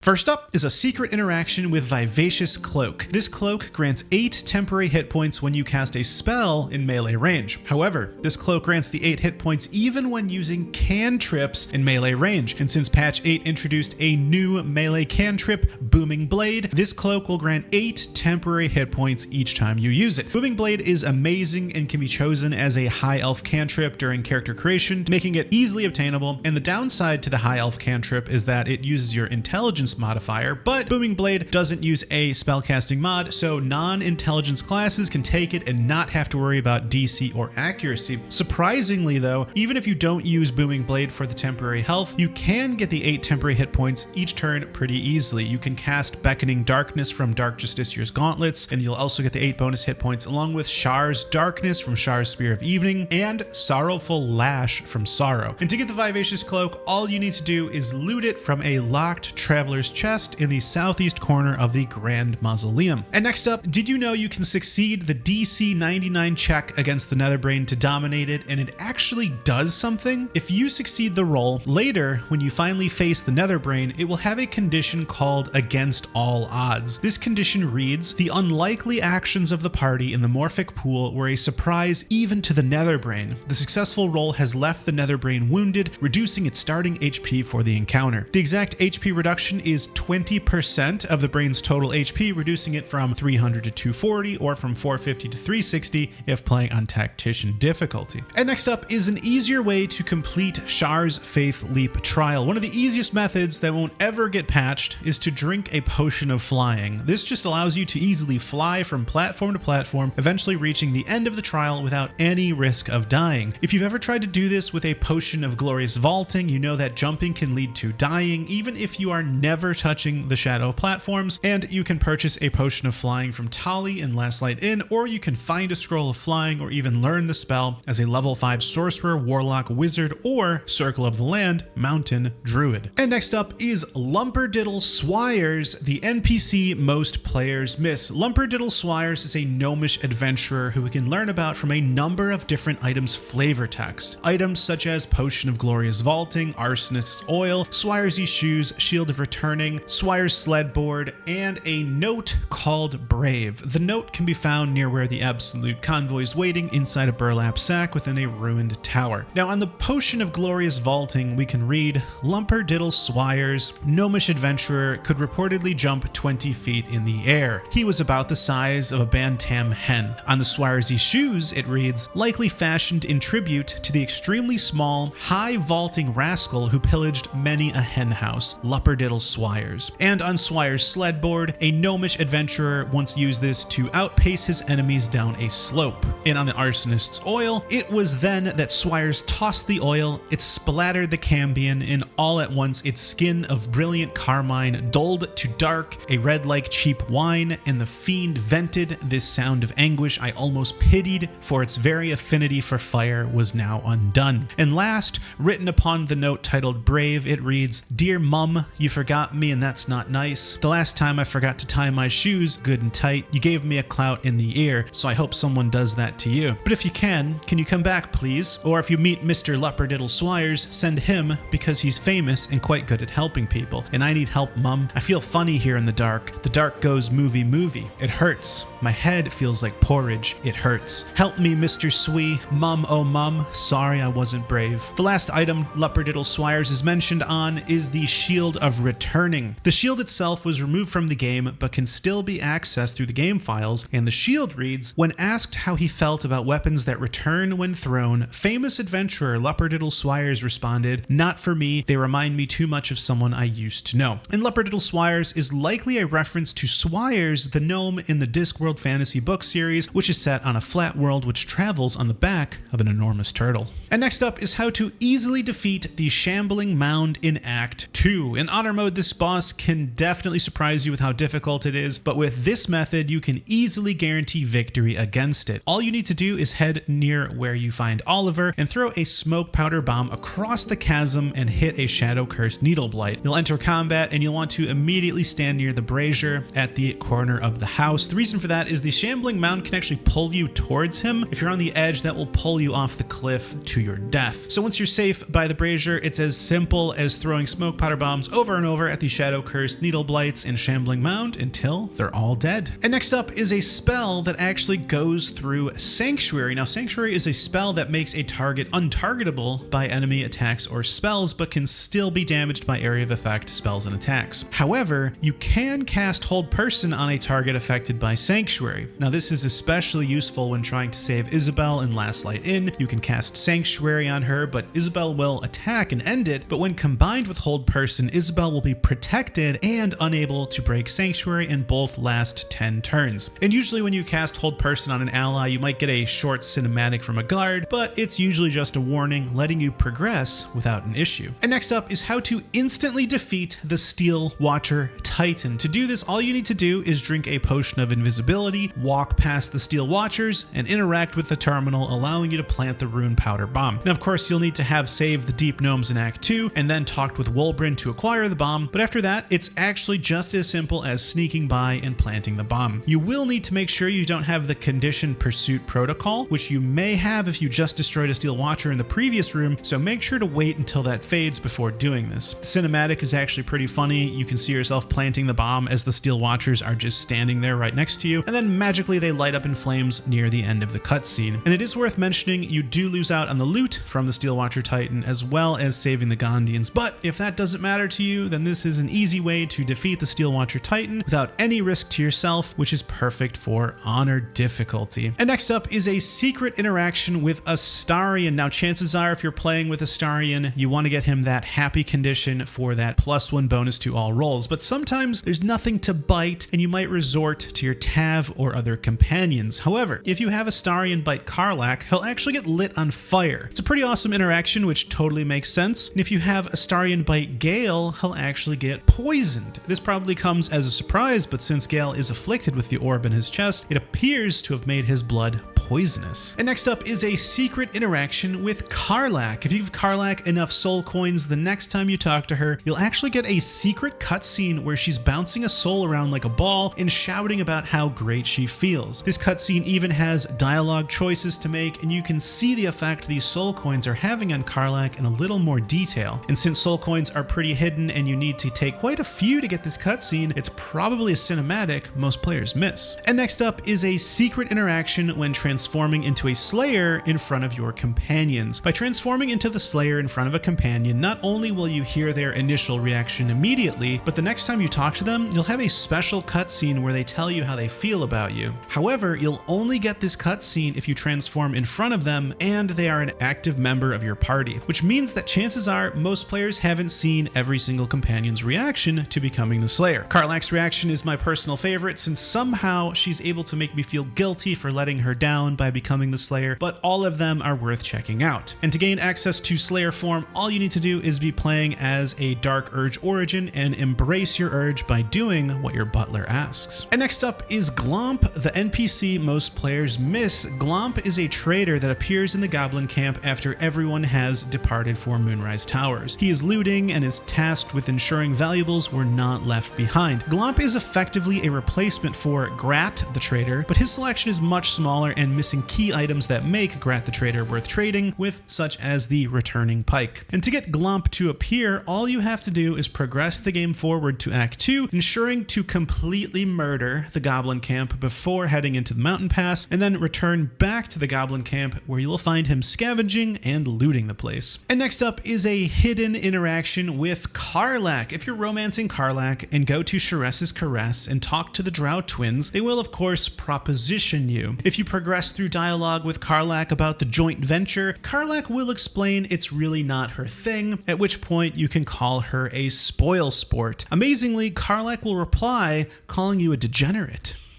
First up is a secret interaction with Vivacious Cloak. This cloak grants 8 temporary hit points when you cast a spell in melee range. However, this cloak grants the 8 hit points even when using cantrips in melee range. And since patch 8 introduced a new melee cantrip, Booming Blade, this cloak will grant 8 temporary hit points each time you use it. Booming Blade is amazing and can be chosen as a high elf cantrip during character creation, making it easily obtainable. And the downside to the high elf cantrip is that it uses your intelligence modifier, but Booming Blade doesn't use a spellcasting mod, so non-intelligence classes can take it and not have to worry about DC or accuracy. Surprisingly though, even if you don't use Booming Blade for the temporary health, you can get the 8 temporary hit points each turn pretty easily. You can cast Beckoning Darkness from Dark Justiciar's Gauntlets, and you'll also get the 8 bonus hit points along with Shar's Darkness from Shar's Spear of Evening and Sorrowful Lash from Sorrow. And to get the Vivacious Cloak, all you need to do is loot it from a locked Traveler's chest in the southeast corner of the Grand Mausoleum. And next up, did you know you can succeed the DC 99 check against the Netherbrain to dominate it, and it actually does something? If you succeed the roll, later when you finally face the Netherbrain, it will have a condition called Against All Odds. This condition reads, the unlikely actions of the party in the Morphic pool were a surprise even to the Netherbrain. The successful roll has left the Netherbrain wounded, reducing its starting HP for the encounter. The exact HP reduction is 20% of the brain's total HP, reducing it from 300 to 240 or from 450 to 360 if playing on Tactician difficulty. And next up is an easier way to complete Shar's Faith Leap trial. One of the easiest methods that won't ever get patched is to drink a potion of flying. This just allows you to easily fly from platform to platform, eventually reaching the end of the trial without any risk of dying. If you've ever tried to do this with a potion of glorious vaulting, you know that jumping can lead to dying, even if you are never touching the shadow platforms. And you can purchase a potion of flying from Tali in Last Light Inn, or you can find a scroll of flying or even learn the spell as a level 5 sorcerer, warlock, wizard, or Circle of the Land mountain druid. And next up is Lupperdiddle Swires, the NPC most players miss. Lupperdiddle Swires is a gnomish adventurer who we can learn about from a number of different items flavor text. Items such as Potion of Glorious Vaulting, Arsonist's Oil, Swiresy Shoes, Shield of Returning, Swire's Sled Board, and a note called Brave. The note can be found near where the Absolute Convoy is waiting inside a burlap sack within a ruined tower. Now on the Potion of Glorious Vaulting, we can read, Lupperdiddle Swires, gnomish adventurer, could reportedly jump 20 feet in the air. He was about the size of a bantam hen. On the Swiresy Shoes, it reads, likely fashioned in tribute to the extremely small, high vaulting rascal who pillaged many a hen house, Lupperdiddle Swires. And on Swire's Sled Board, a gnomish adventurer once used this to outpace his enemies down a slope. And on the Arsonist's Oil, it was then that Swires tossed the oil, it splattered the Cambion, and all at once its skin of brilliant carmine dulled to dark, a red like cheap wine, and the fiend vented this sound of anguish I almost pitied, for its very affinity for fire was now undone. And last, written upon the note titled Brave, it reads, Dear Mum, you forgot me and that's not nice. The last time I forgot to tie my shoes good and tight, you gave me a clout in the ear, so I hope someone does that to you. But if you can you come back please? Or if you meet Mr. Lupperdiddle Swires, send him, because he's famous and quite good at helping people. And I need help, Mum. I feel funny here in the dark. The dark goes movie. It hurts. My head feels like porridge. It hurts. Help me, Mr. Swee. Mum, oh mum, sorry I wasn't brave. The last item Lupperdiddle Swires is mentioned on is the Shield of Returning. The shield itself was removed from the game, but can still be accessed through the game files, and the shield reads, when asked how he felt about weapons that return when thrown, famous adventurer Lupperdiddle Swires responded, not for me, they remind me too much of someone I used to know. And Lupperdiddle Swires is likely a reference to Swires, the gnome in the Discworld fantasy book series, which is set on a flat world which travels on the back of an enormous turtle. And next up is how to easily defeat the Shambling Mound in Act 2. In Honor Mode, this boss can definitely surprise you with how difficult it is, but with this method, you can easily guarantee victory against it. All you need to do is head near where you find Oliver and throw a smoke powder bomb across the chasm and hit a Shadow Cursed Needle Blight. You'll enter combat and you'll want to immediately stand near the brazier at the corner of the house. The reason for that is the Shambling Mound can actually pull you towards him. If you're on the edge, that will pull you off the cliff to your death. So once you're safe by the brazier, it's as simple as throwing smoke powder bombs over and over at the Shadow Cursed Needle Blights and Shambling Mound until they're all dead. And next up is a spell that actually goes through Sanctuary. Now, Sanctuary is a spell that makes a target untargetable by enemy attacks or spells, but can still be damaged by area of effect spells and attacks. However, you can cast Hold Person on a target affected by Sanctuary. Now, this is especially useful when trying to save Isabel in Last Light In. You can cast Sanctuary on her, but Isabel will attack and end it, but when combined with Hold Person, Isabel will be protected and unable to break Sanctuary in both last 10 turns. And usually when you cast Hold Person on an ally, you might get a short cinematic from a guard, but it's usually just a warning letting you progress without an issue. And next up is how to instantly defeat the Steel Watcher Titan. To do this, all you need to do is drink a potion of invisibility, walk past the Steel Watchers, and interact with the terminal, allowing you to plant the Rune Powder Bomb. Now, of course, you'll need to have saved the Deep Gnomes in Act 2 and then talked with Wulbren to acquire the bomb, but after that, it's actually just as simple as sneaking by and planting the bomb. You will need to make sure you don't have the Conditioned Pursuit protocol, which you may have if you just destroyed a Steel Watcher in the previous room, so make sure to wait until that fades before doing this. The cinematic is actually pretty funny. You can see yourself planting the bomb as the Steel Watchers are just standing there right next to you, and then magically they light up in flames near the end of the cutscene. And it is worth mentioning you do lose out on the loot from the Steel Watcher Titan as well as saving the Gondians, but if that doesn't matter to you, then this is an easy way to defeat the Steel Watcher Titan without any risk to yourself, which is perfect for Honor difficulty. And next up is a secret interaction with Astarion. Now, chances are if you're playing with Astarion, you want to get him that happy condition for that +1 bonus to all rolls, but sometimes there's nothing to bite and you might resort to your Tav or other companions. However, if you have Astarion bite Karlach, he'll actually get lit on fire. It's a pretty awesome interaction, which totally makes sense. And if you have Astarion bite Gale, he'll actually get poisoned. This probably comes as a surprise, but since Gale is afflicted with the orb in his chest, it appears to have made his blood poisonous. And next up is a secret interaction with Karlach. If you give Karlach enough soul coins, the next time you talk to her, you'll actually get a secret cutscene where she's bouncing a soul around like a ball and shouting about how great she feels. This cutscene even has dialogue choices to make, and you can see the effect these soul coins are having on Karlach in a little more detail. And since soul coins are pretty hidden and you need to take quite a few to get this cutscene, it's probably a cinematic most players miss. And next up is a secret interaction when transforming into a Slayer in front of your companions. By transforming into the Slayer in front of a companion, not only will you hear their initial reaction immediately, but the next time you talk to them, you'll have a special cutscene where they tell you how they feel about you. However, you'll only get this cutscene if you transform in front of them and they are an active member of your party, which means that chances are most players haven't seen every single companion's reaction to becoming the Slayer. Karlach's reaction is my personal favorite since somehow she's able to make me feel guilty for letting her down by becoming the Slayer, but all of them are worth checking out. And to gain access to Slayer form, all you need to do is be playing as a Dark Urge origin and embrace your urge by doing what your butler asks. And next up is Glomp, the NPC most players miss. Glomp is a traitor that appears in the Goblin camp after everyone has departed for Moonrise Towers. He is looting and is tasked with ensuring valuables were not left behind. Glomp is effectively a replacement for Grat the traitor, but his selection is much smaller and missing key items that make Grat the traitor worth trading with, such as the returning pike. And to get Glomp to appear, all you have to do is progress the game forward to Act 2, ensuring to completely murder the Goblin camp before heading into the mountain pass, and then return back to the Goblin camp where you will find him scavenging and looting the place. And next up is a hidden interaction with Karlach. If you're romancing Karlach and go to Sharess's Caress and talk to the Drow twins, they will of course proposition you. If you progress through dialogue with Karlach about the joint venture, Karlach will explain it's really not her thing, at which point you can call her a spoil sport. Amazingly, Karlach will reply calling you a degenerate.